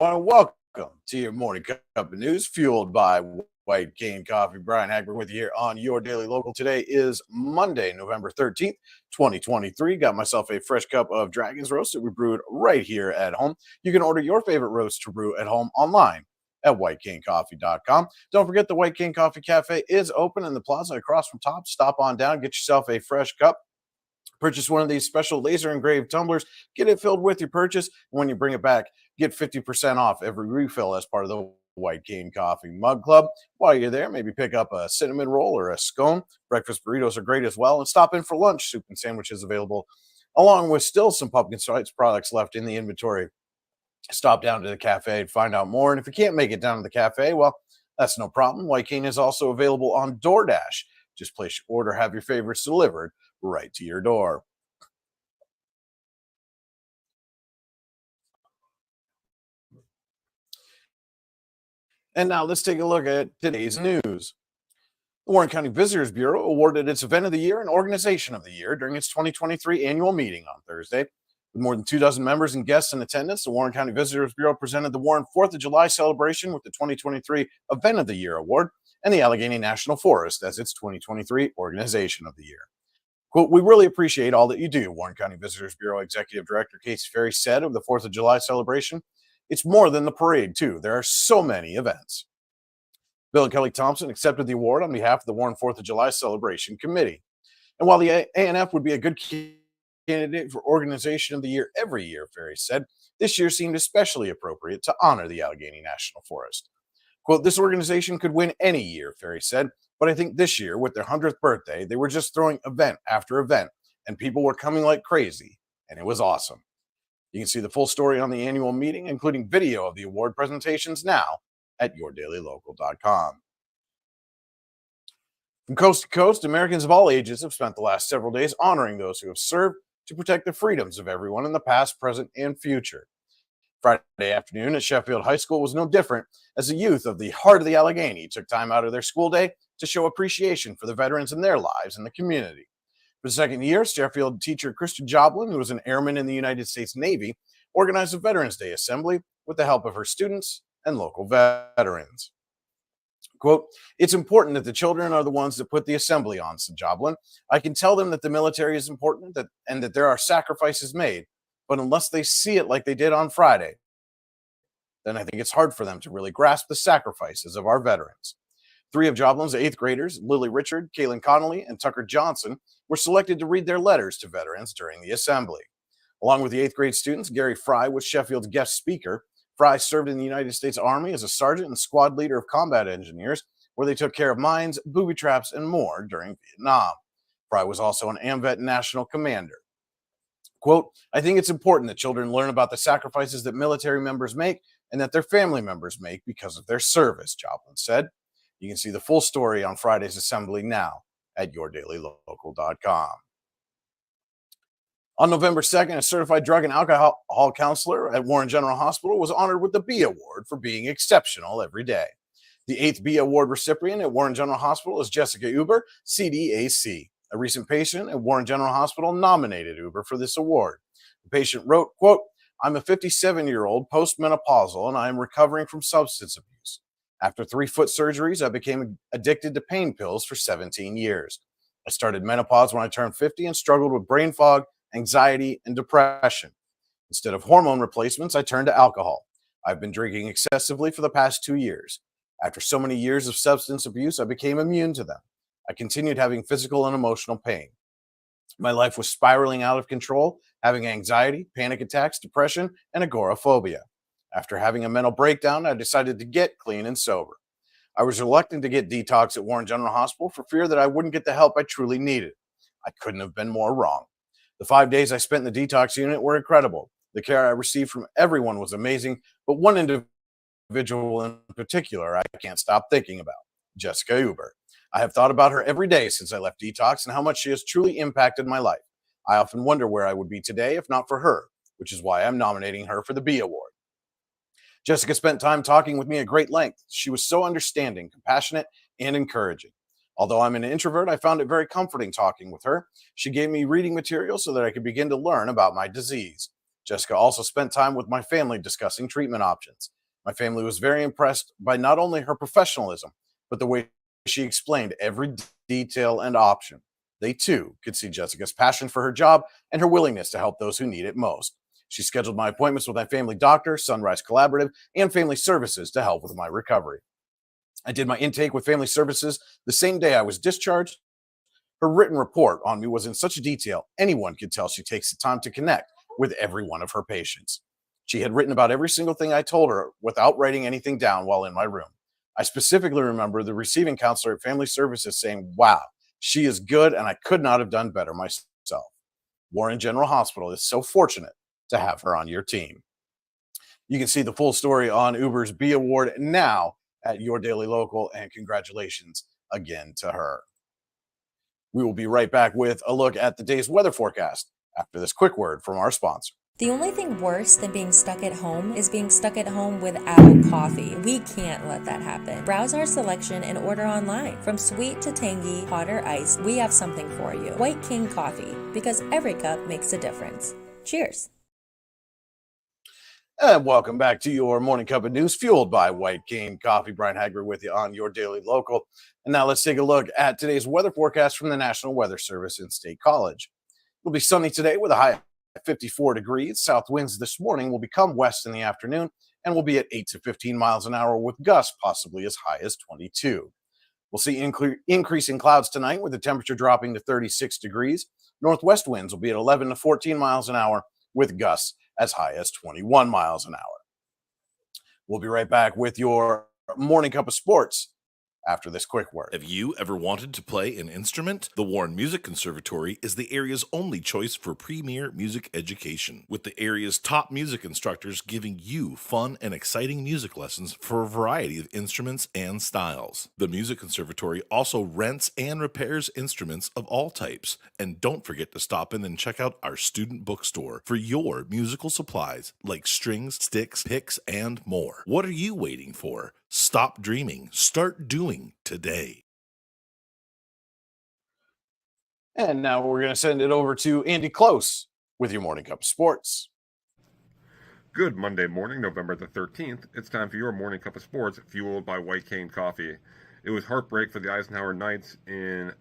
And welcome to your morning cup of news fueled by White Cane Coffee. Brian Hagberg with you here on your Daily Local. Today is Monday, November 13th, 2023. Got myself a fresh cup of Dragon's Roast that we brewed right here at home. You can order your favorite roast to brew at home online at whitecanecoffee.com. Don't forget the White Cane Coffee Cafe is open in the plaza across from Top. Stop on down, get yourself a fresh cup. Purchase one of these special laser engraved tumblers, get it filled with your purchase. When you bring it back, get 50% off every refill as part of the White Cane Coffee Mug Club. While you're there, maybe pick up a cinnamon roll or a scone. Breakfast burritos are great as well. And stop in for lunch. Soup and sandwiches available, along with still some pumpkin spice products left in the inventory. Stop down to the cafe and find out more. And if you can't make it down to the cafe, well, that's no problem. White Cane is also available on DoorDash. Just place your order, have your favorites delivered right to your door. And now let's take a look at today's news. The Warren County Visitors Bureau awarded its Event of the Year and Organization of the Year during its 2023 annual meeting on Thursday. With more than 2 dozen members and guests in attendance, the Warren County Visitors Bureau presented the Warren 4th of July celebration with the 2023 Event of the Year Award and the Allegheny National Forest as its 2023 Organization of the Year. Quote, "We really appreciate all that you do," Warren County Visitors Bureau Executive Director Casey Ferry said of the 4th of July celebration. "It's more than the parade, too. There are so many events." Bill and Kelly Thompson accepted the award on behalf of the Warren 4th of July Celebration Committee. And while the ANF would be a good candidate for Organization of the Year every year, Ferry said, this year seemed especially appropriate to honor the Allegheny National Forest. Quote, "This organization could win any year," Ferry said, "but I think this year, with their 100th birthday, they were just throwing event after event, and people were coming like crazy, and it was awesome." You can see the full story on the annual meeting, including video of the award presentations, now at yourdailylocal.com. From coast to coast, Americans of all ages have spent the last several days honoring those who have served to protect the freedoms of everyone in the past, present, and future. Friday afternoon at Sheffield High School was no different, as the youth of the heart of the Allegheny took time out of their school day to show appreciation for the veterans and their lives in the community. For the second year, Sheffield teacher Krista Joblin, who was an airman in the United States Navy, organized a Veterans Day assembly with the help of her students and local veterans. Quote, "It's important that the children are the ones that put the assembly on," said Joblin. "I can tell them that the military is important and that there are sacrifices made, but unless they see it like they did on Friday, then I think it's hard for them to really grasp the sacrifices of our veterans." 3 of Joblin's 8th graders, Lily Richard, Kaylin Connolly, and Tucker Johnson, were selected to read their letters to veterans during the assembly. Along with the 8th grade students, Gary Fry was Sheffield's guest speaker. Fry served in the United States Army as a sergeant and squad leader of combat engineers, where they took care of mines, booby traps, and more during Vietnam. Fry was also an AMVET national commander. Quote, "I think it's important that children learn about the sacrifices that military members make and that their family members make because of their service," Joblin said. You can see the full story on Friday's assembly now at yourdailylocal.com. On November 2nd, a certified drug and alcohol counselor at Warren General Hospital was honored with the B Award for being exceptional every day. The 8th B Award recipient at Warren General Hospital is Jessica Uber, CDAC. A recent patient at Warren General Hospital nominated Uber for this award. The patient wrote, quote, "I'm a 57-year-old postmenopausal and I am recovering from substance abuse. After 3 foot surgeries, I became addicted to pain pills for 17 years. I started menopause when I turned 50 and struggled with brain fog, anxiety, and depression. Instead of hormone replacements, I turned to alcohol. I've been drinking excessively for the past 2 years. After so many years of substance abuse, I became immune to them. I continued having physical and emotional pain. My life was spiraling out of control, having anxiety, panic attacks, depression, and agoraphobia. After having a mental breakdown, I decided to get clean and sober. I was reluctant to get detox at Warren General Hospital for fear that I wouldn't get the help I truly needed. I couldn't have been more wrong. The 5 days I spent in the detox unit were incredible. The care I received from everyone was amazing, but one individual in particular I can't stop thinking about, Jessica Uber. I have thought about her every day since I left detox and how much she has truly impacted my life. I often wonder where I would be today if not for her, which is why I'm nominating her for the B Award. Jessica spent time talking with me at great length. She was so understanding, compassionate, and encouraging. Although I'm an introvert, I found it very comforting talking with her. She gave me reading material so that I could begin to learn about my disease. Jessica also spent time with my family discussing treatment options. My family was very impressed by not only her professionalism, but the way she explained every detail and option. They too could see Jessica's passion for her job and her willingness to help those who need it most. She scheduled my appointments with my family doctor, Sunrise Collaborative, and Family Services to help with my recovery. I did my intake with Family Services the same day I was discharged. Her written report on me was in such detail, anyone could tell she takes the time to connect with every one of her patients. She had written about every single thing I told her without writing anything down while in my room. I specifically remember the receiving counselor at Family Services saying, "Wow, she is good, and I could not have done better myself." Warren General Hospital is so fortunate to have her on your team. You can see the full story on Uber's B Award now at Your Daily Local, and congratulations again to her. We will be right back with a look at the day's weather forecast after this quick word from our sponsor. The only thing worse than being stuck at home is being stuck at home without coffee. We can't let that happen. Browse our selection and order online. From sweet to tangy, hot or iced, we have something for you. White King Coffee, because every cup makes a difference. Cheers. And welcome back to your morning cup of news, fueled by White Cane Coffee. Brian Hagler with you on Your Daily Local. And now let's take a look at today's weather forecast from the National Weather Service in State College. It'll be sunny today with a high of 54 degrees. South winds this morning will become west in the afternoon and will be at 8 to 15 miles an hour with gusts possibly as high as 22. We'll see increasing clouds tonight with the temperature dropping to 36 degrees. Northwest winds will be at 11 to 14 miles an hour with gusts as high as 21 miles an hour. We'll be right back with your morning cup of sports after this quick word. Have you ever wanted to play an instrument? The Warren Music Conservatory is the area's only choice for premier music education, with the area's top music instructors giving you fun and exciting music lessons for a variety of instruments and styles. The Music Conservatory also rents and repairs instruments of all types. And don't forget to stop in and check out our student bookstore for your musical supplies like strings, sticks, picks, and more. What are you waiting for? Stop dreaming. Start doing today. And now we're going to send it over to Andy Close with your morning cup of sports. Good Monday morning, November the 13th. It's time for your morning cup of sports, fueled by White Cane Coffee. It was heartbreak for the Eisenhower Knights in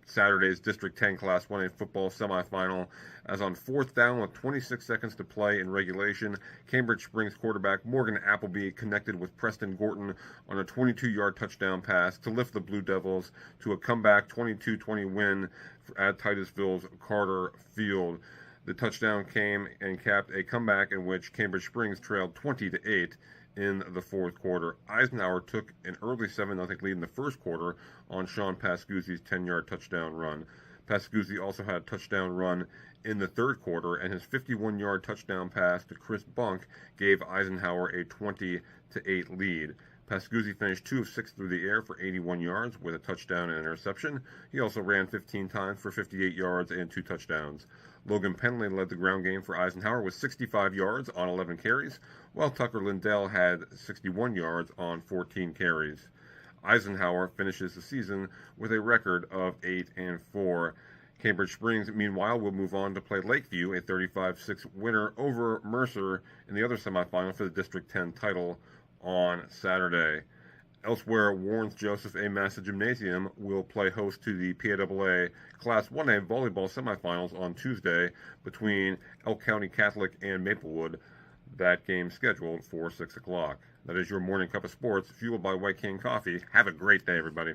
Saturday's District 10 Class 1A football semifinal, as on fourth down with 26 seconds to play in regulation, Cambridge Springs quarterback Morgan Appleby connected with Preston Gorton on a 22-yard touchdown pass to lift the Blue Devils to a comeback 22-20 win at Titusville's Carter Field. The touchdown came and capped a comeback in which Cambridge Springs trailed 20-8 in the fourth quarter. Eisenhower took an early 7-0 lead in the first quarter on Sean Pascuzzi's 10-yard touchdown run. Pascuzzi also had a touchdown run in the third quarter, and his 51-yard touchdown pass to Chris Bunk gave Eisenhower a 20-8 lead. Pascuzzi finished 2 of 6 through the air for 81 yards with a touchdown and an interception. He also ran 15 times for 58 yards and 2 touchdowns. Logan Penley led the ground game for Eisenhower with 65 yards on 11 carries, while Tucker Lindell had 61 yards on 14 carries. Eisenhower finishes the season with a record of 8-4. Cambridge Springs, meanwhile, will move on to play Lakeview, a 35-6 winner over Mercer in the other semifinal for the District 10 title on Saturday. Elsewhere, Warren's Joseph A. Massa Gymnasium will play host to the PAAA Class 1A volleyball semifinals on Tuesday between Elk County Catholic and Maplewood. That game scheduled for 6 o'clock. That is your morning cup of sports, fueled by White Cane Coffee. Have a great day, everybody.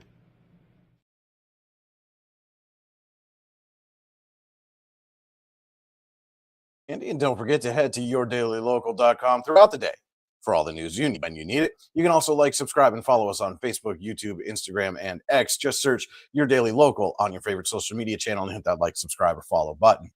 And don't forget to head to yourdailylocal.com throughout the day for all the news you need when you need it. You can also like, subscribe, and follow us on Facebook, YouTube, Instagram, and X. Just search Your Daily Local on your favorite social media channel and hit that like, subscribe, or follow button.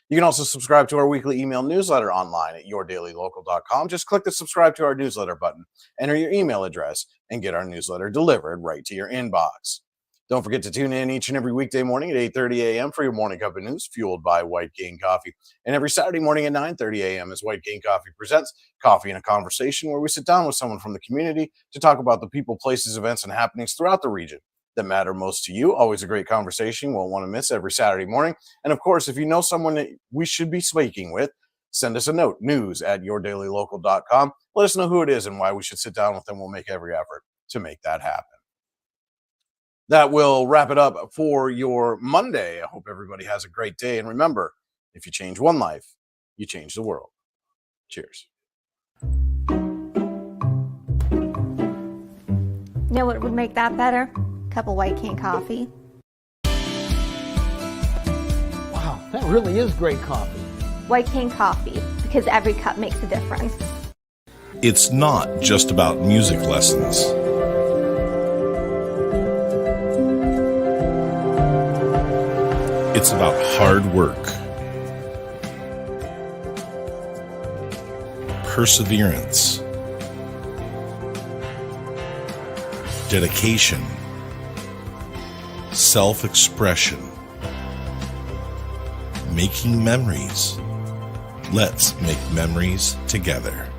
You can also subscribe to our weekly email newsletter online at yourdailylocal.com. Just click the subscribe to our newsletter button, enter your email address, and get our newsletter delivered right to your inbox. Don't forget to tune in each and every weekday morning at 8:30 a.m. for your morning cup of news, fueled by White Cane Coffee. And every Saturday morning at 9:30 a.m. as White Cane Coffee presents Coffee and a Conversation, where we sit down with someone from the community to talk about the people, places, events, and happenings throughout the region that matter most to you. Always a great conversation. Won't want to miss every Saturday morning. And of course, if you know someone that we should be speaking with, send us a note, news@yourdailylocal.com. Let us know who it is and why we should sit down with them. We'll make every effort to make that happen. That will wrap it up for your Monday. I hope everybody has a great day. And remember, if you change one life, you change the world. Cheers. You know what would make that better? A cup of White Cane coffee. Wow, that really is great coffee. White Cane coffee, because every cup makes a difference. It's not just about music lessons. It's about hard work, perseverance, dedication, self-expression, making memories. Let's make memories together.